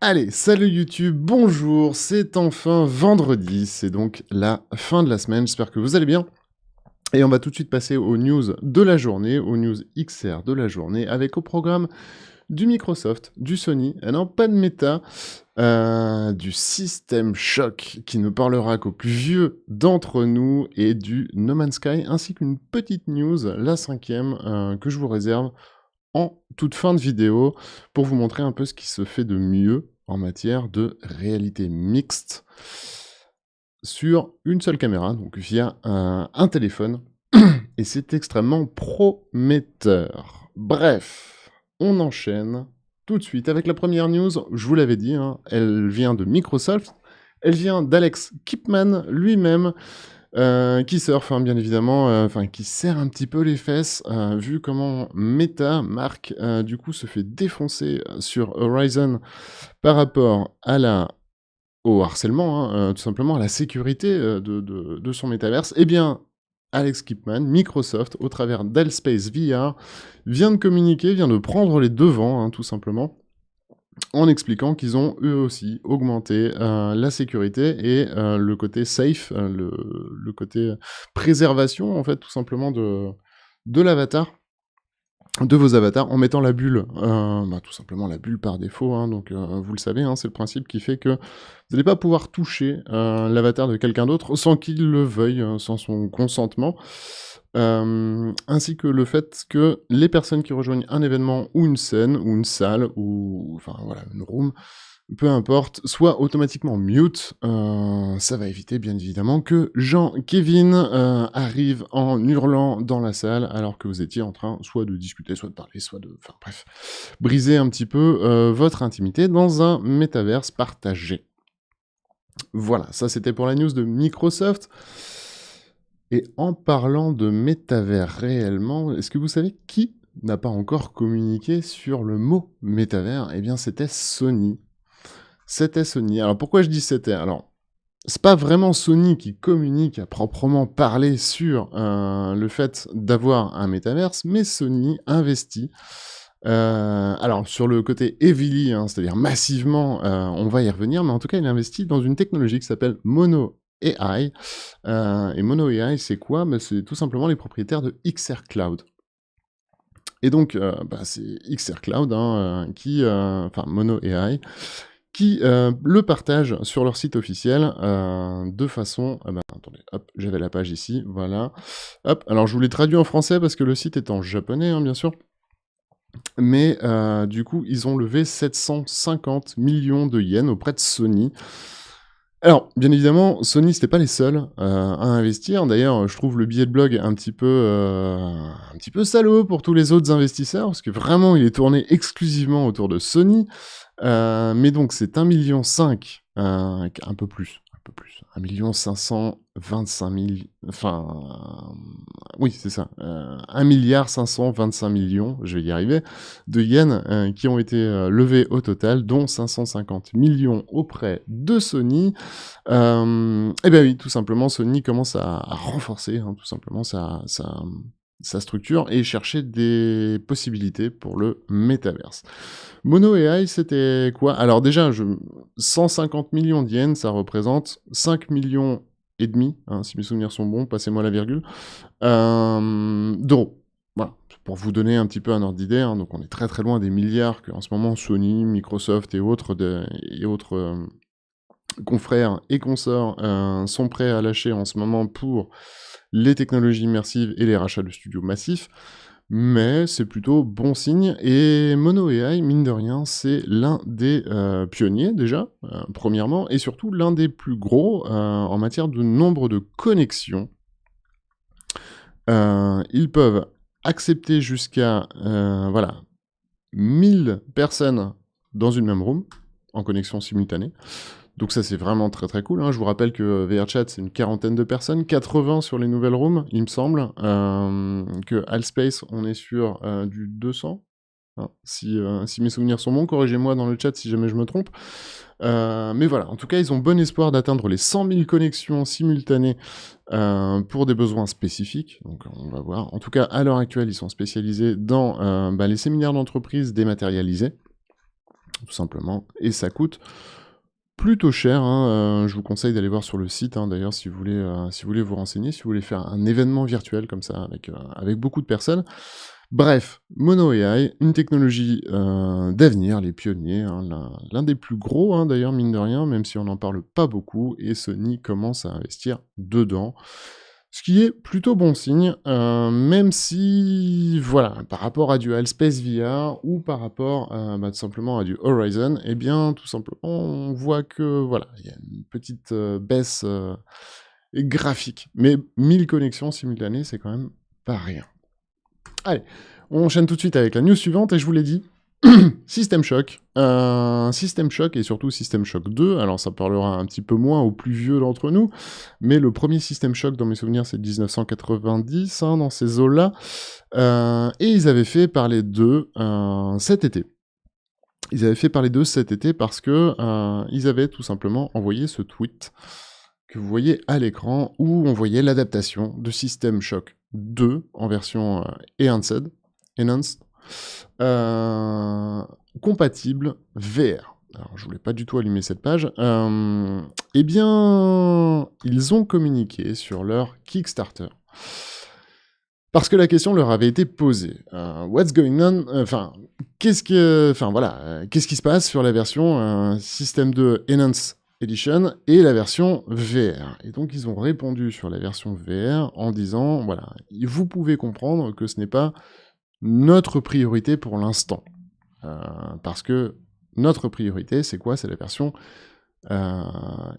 Allez, salut YouTube, bonjour, c'est enfin vendredi, c'est donc la fin de la semaine, j'espère que vous allez bien. Et on va tout de suite passer aux news de la journée, aux news XR de la journée, avec au programme du Microsoft, du Sony, et non pas de Meta, du System Shock qui ne parlera qu'aux plus vieux d'entre nous, et du No Man's Sky, ainsi qu'une petite news, la cinquième, que je vous réserve en toute fin de vidéo pour vous montrer un peu ce qui se fait de mieux en matière de réalité mixte sur une seule caméra, donc via un téléphone, et c'est extrêmement prometteur. Bref, on enchaîne tout de suite avec la première news. Je vous l'avais dit, hein, elle vient de Microsoft, elle vient d'Alex Kipman lui-même, qui surfe, hein, bien évidemment, enfin qui serre un petit peu les fesses, vu comment Meta, Mark, du coup, se fait défoncer sur Horizon par rapport au harcèlement, hein, tout simplement à la sécurité de son métaverse. Eh bien, Alex Kipman, Microsoft, au travers d'Allspace VR, vient de communiquer, vient de prendre les devants, hein, tout simplement, en expliquant qu'ils ont eux aussi augmenté la sécurité et le côté safe, le côté préservation en fait tout simplement de l'avatar, de vos avatars, en mettant la bulle, tout simplement la bulle par défaut, hein, donc vous le savez, hein, c'est le principe qui fait que vous n'allez pas pouvoir toucher l'avatar de quelqu'un d'autre sans qu'il le veuille, sans son consentement. Ainsi que le fait que les personnes qui rejoignent un événement ou une scène ou une salle ou enfin voilà, une room, peu importe, soient automatiquement mute. Ça va éviter bien évidemment que Jean-Kévin arrive en hurlant dans la salle alors que vous étiez en train soit de discuter, soit de parler, soit de... Enfin bref, briser un petit peu votre intimité dans un métaverse partagé. Voilà, ça c'était pour la news de Microsoft. Et en parlant de métavers réellement, est-ce que vous savez qui n'a pas encore communiqué sur le mot métavers? Eh bien, c'était Sony. C'était Sony. Alors, pourquoi je dis c'était? Alors, c'est pas vraiment Sony qui communique à proprement parler sur le fait d'avoir un métaverse, mais Sony investit. Alors, sur le côté heavily, hein, c'est-à-dire massivement, on va y revenir, mais en tout cas, il investit dans une technologie qui s'appelle Mono AI. Et Mono AI, c'est quoi? C'est tout simplement les propriétaires de XR Cloud. Et donc, c'est XR Cloud, hein, enfin Mono AI, qui le partagent sur leur site officiel de façon... attendez, hop, j'avais la page ici, voilà. Hop, alors je vous l'ai traduit en français parce que le site est en japonais, hein, bien sûr. Mais du coup, ils ont levé 750 millions de yens auprès de Sony. Alors, bien évidemment, Sony, c'était pas les seuls à investir. D'ailleurs, je trouve le billet de blog un petit peu salaud pour tous les autres investisseurs, parce que vraiment, il est tourné exclusivement autour de Sony. Mais donc, c'est 1,5 million, un peu plus, 1 525 000, enfin, oui, c'est ça, 1,525 milliard, je vais y arriver, de yens qui ont été levés au total, dont 550 millions auprès de Sony. Et bien oui, tout simplement, Sony commence à renforcer, hein, tout simplement, sa structure et chercher des possibilités pour le métaverse. Mono AI, c'était quoi? Alors déjà, 150 millions de yens, ça représente 5 millions et demi, hein, si mes souvenirs sont bons, passez-moi la virgule, d'euros. Voilà, pour vous donner un petit peu un ordre d'idée, hein, donc on est très très loin des milliards que en ce moment Sony, Microsoft et autres confrères et consorts sont prêts à lâcher en ce moment pour les technologies immersives et les rachats de studios massifs. Mais c'est plutôt bon signe. Et Mono AI, mine de rien, c'est l'un des pionniers déjà, premièrement, et surtout l'un des plus gros en matière de nombre de connexions. Ils peuvent accepter jusqu'à 1000 personnes dans une même room, en connexion simultanée. Donc ça, c'est vraiment très très cool, hein. Je vous rappelle que VRChat, c'est une quarantaine de personnes, 80 sur les nouvelles rooms, il me semble. Que Allspace, on est sur du 200, hein, si mes souvenirs sont bons, corrigez-moi dans le chat si jamais je me trompe. Mais voilà, en tout cas, ils ont bon espoir d'atteindre les 100 000 connexions simultanées pour des besoins spécifiques. Donc on va voir. En tout cas, à l'heure actuelle, ils sont spécialisés dans les séminaires d'entreprise dématérialisés. tout simplement, et ça coûte plutôt cher, hein, je vous conseille d'aller voir sur le site, hein, d'ailleurs, si vous voulez vous renseigner, si vous voulez faire un événement virtuel comme ça avec beaucoup de personnes. Bref, Mono AI, une technologie d'avenir, les pionniers, hein, l'un des plus gros, hein, d'ailleurs, mine de rien, même si on n'en parle pas beaucoup, et Sony commence à investir dedans. Ce qui est plutôt bon signe, même si, voilà, par rapport à du Alspace VR ou par rapport, tout simplement à du Horizon, eh bien, tout simplement, on voit que, voilà, il y a une petite baisse graphique. Mais 1000 connexions simultanées, c'est quand même pas rien. Allez, on enchaîne tout de suite avec la news suivante, et je vous l'ai dit, System Shock. System Shock et surtout System Shock 2, alors ça parlera un petit peu moins aux plus vieux d'entre nous, mais le premier System Shock, dans mes souvenirs, c'est 1990, hein, dans ces eaux-là, et ils avaient fait parler d'eux cet été. Ils avaient fait parler d'eux cet été parce que ils avaient tout simplement envoyé ce tweet que vous voyez à l'écran, où on voyait l'adaptation de System Shock 2 en version Enhanced, compatible VR. Alors, je voulais pas du tout allumer cette page. Eh bien, ils ont communiqué sur leur Kickstarter. Parce que la question leur avait été posée. What's going on? Qu'est-ce qui se passe sur la version System 2 Enhanced Edition et la version VR? Et donc, ils ont répondu sur la version VR en disant, voilà, vous pouvez comprendre que ce n'est pas notre priorité pour l'instant. Parce que notre priorité, c'est quoi? C'est la version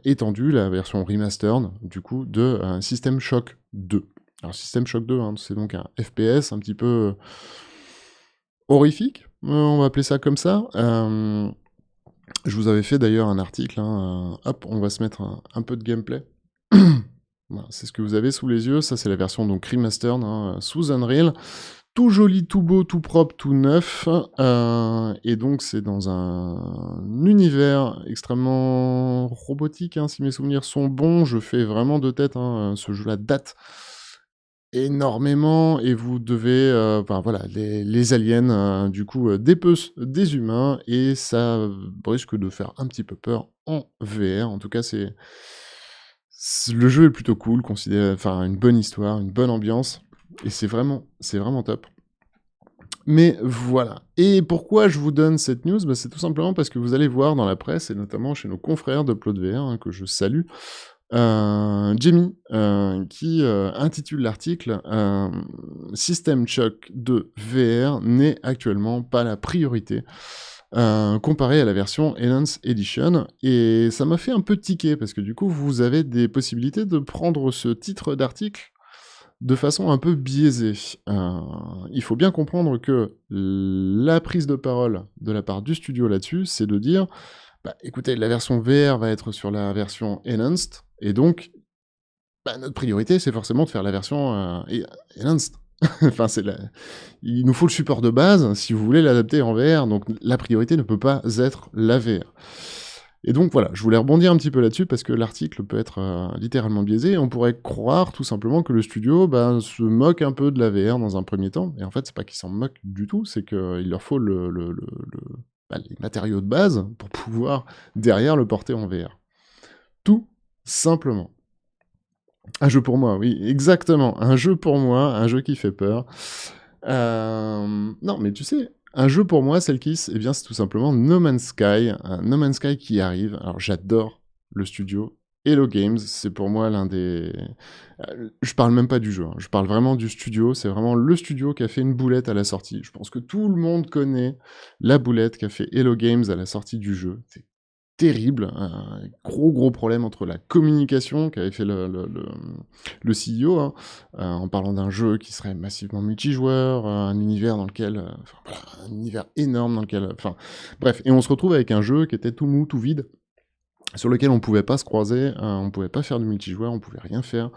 étendue, la version remastered, du coup, de System Shock 2. Alors, System Shock 2, hein, c'est donc un FPS un petit peu horrifique, on va appeler ça comme ça. Je vous avais fait d'ailleurs un article, hein, hop, on va se mettre un peu de gameplay. Voilà, c'est ce que vous avez sous les yeux, ça c'est la version donc remastered, hein, sous Unreal. Tout joli, tout beau, tout propre, tout neuf, et donc c'est dans un univers extrêmement robotique, hein, si mes souvenirs sont bons. Je fais vraiment de tête, hein, ce jeu-là date énormément, et vous devez, voilà, les aliens, du coup, dépecent des humains, et ça risque de faire un petit peu peur en VR. En tout cas, le jeu est plutôt cool, une bonne histoire, une bonne ambiance, et c'est vraiment top. Mais voilà. Et pourquoi je vous donne cette news? C'est tout simplement parce que vous allez voir dans la presse, et notamment chez nos confrères d'UploadVR, hein, que je salue, Jamie, qui intitule l'article System Shock 2 VR n'est actuellement pas la priorité comparé à la version Enhanced Edition, et ça m'a fait un peu tiquer, parce que du coup vous avez des possibilités de prendre ce titre d'article de façon un peu biaisée. Il faut bien comprendre que la prise de parole de la part du studio là-dessus, c'est de dire, écoutez, la version VR va être sur la version Enhanced, et donc, notre priorité, c'est forcément de faire la version Enhanced. Il nous faut le support de base si vous voulez l'adapter en VR, donc la priorité ne peut pas être la VR. Et donc voilà, je voulais rebondir un petit peu là-dessus parce que l'article peut être littéralement biaisé, et on pourrait croire tout simplement que le studio se moque un peu de la VR dans un premier temps, et en fait c'est pas qu'ils s'en moquent du tout, c'est qu'il leur faut les matériaux de base pour pouvoir derrière le porter en VR. Tout simplement. Un jeu pour moi, oui, exactement. Un jeu pour moi, un jeu qui fait peur. Non, mais tu sais, un jeu pour moi, Selkis, eh bien, c'est tout simplement No Man's Sky. No Man's Sky qui arrive. Alors, j'adore le studio Hello Games. C'est pour moi l'un des... je parle même pas du jeu, hein. Je parle vraiment du studio. C'est vraiment le studio qui a fait une boulette à la sortie. Je pense que tout le monde connaît la boulette qu'a fait Hello Games à la sortie du jeu. C'est terrible, un gros problème entre la communication qu'avait fait le CEO, hein, en parlant d'un jeu qui serait massivement multijoueur, un univers dans lequel, un univers énorme dans lequel, bref, et on se retrouve avec un jeu qui était tout mou, tout vide, sur lequel on pouvait pas se croiser, on pouvait pas faire du multijoueur, on pouvait rien faire.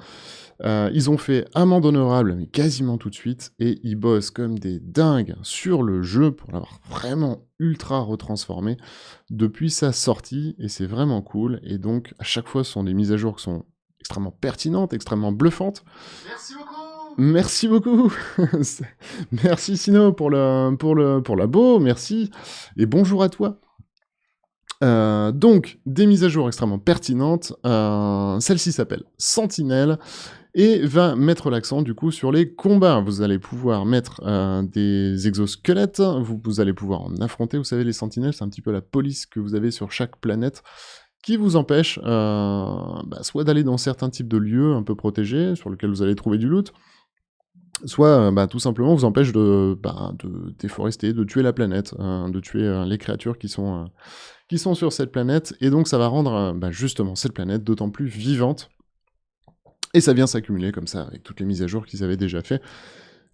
Ils ont fait amende honorable, mais quasiment tout de suite, et ils bossent comme des dingues sur le jeu pour l'avoir vraiment ultra retransformé depuis sa sortie, et c'est vraiment cool. Et donc, à chaque fois, ce sont des mises à jour qui sont extrêmement pertinentes, extrêmement bluffantes. Merci beaucoup. Merci beaucoup. Merci Sino pour l'abo, merci, et bonjour à toi. Donc, des mises à jour extrêmement pertinentes. Celle-ci s'appelle Sentinelle et va mettre l'accent du coup sur les combats. Vous allez pouvoir mettre des exosquelettes, vous allez pouvoir en affronter. Vous savez, les sentinelles, c'est un petit peu la police que vous avez sur chaque planète qui vous empêche soit d'aller dans certains types de lieux un peu protégés sur lesquels vous allez trouver du loot, soit tout simplement vous empêche de déforester, de tuer la planète, de tuer les créatures qui sont sur cette planète, et donc ça va rendre justement cette planète d'autant plus vivante. Et ça vient s'accumuler comme ça avec toutes les mises à jour qu'ils avaient déjà fait.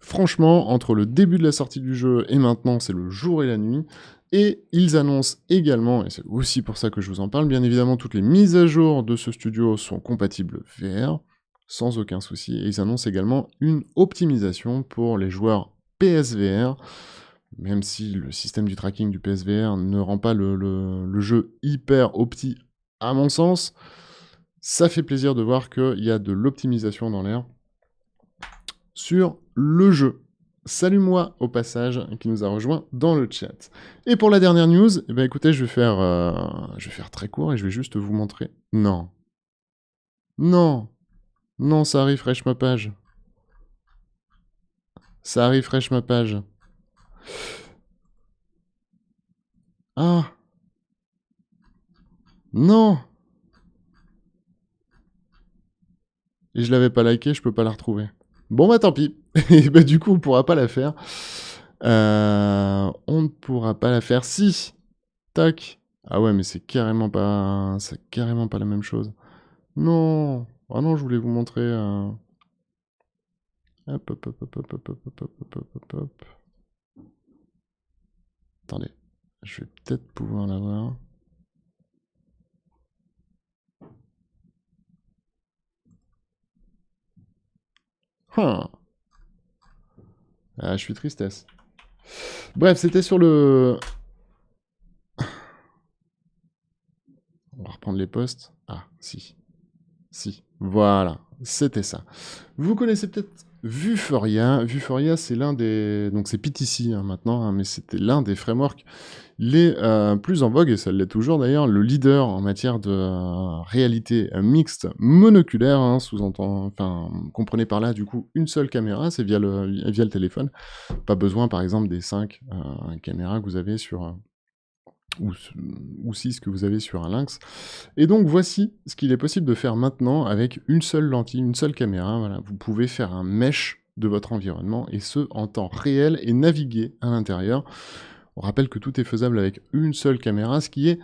Franchement, entre le début de la sortie du jeu et maintenant, c'est le jour et la nuit. Et ils annoncent également, et c'est aussi pour ça que je vous en parle, bien évidemment, toutes les mises à jour de ce studio sont compatibles VR, sans aucun souci. Et ils annoncent également une optimisation pour les joueurs PSVR, même si le système du tracking du PSVR ne rend pas le jeu hyper opti, à mon sens. Ça fait plaisir de voir qu'il y a de l'optimisation dans l'air sur le jeu. Salut moi au passage qui nous a rejoint dans le chat. Et pour la dernière news, écoutez, je vais faire très court et je vais juste vous montrer. Non. Non. Non, ça refresh ma page. Ça refresh ma page. Ah. Non. Et je l'avais pas liké, je peux pas la retrouver. Bon tant pis. Et du coup, on pourra pas la faire. On ne pourra pas la faire si. Tac. Ah ouais, mais c'est carrément pas la même chose. Non. Ah non, je voulais vous montrer. Hop, hop, hop, hop, hop, hop, hop, hop, hop, hop, hop, hop. Attendez. Je vais peut-être pouvoir l'avoir. Ah, je suis tristesse. Bref, c'était sur le... On va reprendre les posts. Ah, si. Si. Voilà. C'était ça. Vous connaissez peut-être Vuforia. Vuforia, c'est l'un des... Donc c'est PTC maintenant, mais c'était l'un des frameworks les plus en vogue, et ça l'est toujours d'ailleurs, le leader en matière de réalité mixte monoculaire, sous-entend, enfin, comprenez par là du coup une seule caméra, c'est via le téléphone, pas besoin par exemple des 5 caméras que vous avez sur, ou 6 que vous avez sur un Lynx. Et donc voici ce qu'il est possible de faire maintenant avec une seule lentille, une seule caméra, voilà, vous pouvez faire un mesh de votre environnement, et ce en temps réel, et naviguer à l'intérieur. On rappelle que tout est faisable avec une seule caméra, ce qui est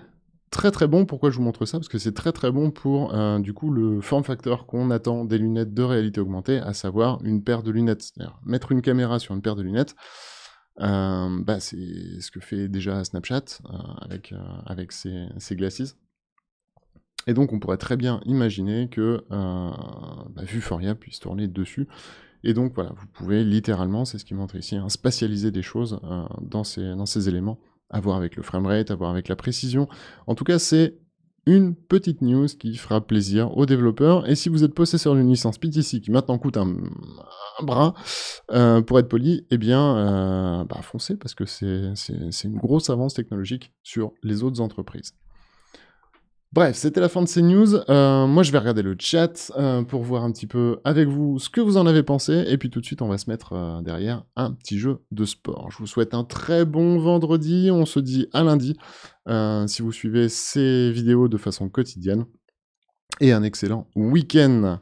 très très bon. Pourquoi je vous montre ça? Parce que c'est très très bon pour du coup le form factor qu'on attend des lunettes de réalité augmentée, à savoir une paire de lunettes. C'est-à-dire mettre une caméra sur une paire de lunettes, c'est ce que fait déjà Snapchat avec ses glasses. Et donc on pourrait très bien imaginer que Vuforia puisse tourner dessus. Et donc voilà, vous pouvez littéralement, c'est ce qui montre ici, spatialiser des choses dans ces éléments, à voir avec le framerate, à voir avec la précision. En tout cas, c'est une petite news qui fera plaisir aux développeurs. Et si vous êtes possesseur d'une licence PTC qui maintenant coûte un bras, pour être poli, eh bien, foncez, parce que c'est une grosse avance technologique sur les autres entreprises. Bref, c'était la fin de ces news. Moi, je vais regarder le chat pour voir un petit peu avec vous ce que vous en avez pensé. Et puis tout de suite, on va se mettre derrière un petit jeu de sport. Je vous souhaite un très bon vendredi. On se dit à lundi si vous suivez ces vidéos de façon quotidienne. Et un excellent week-end.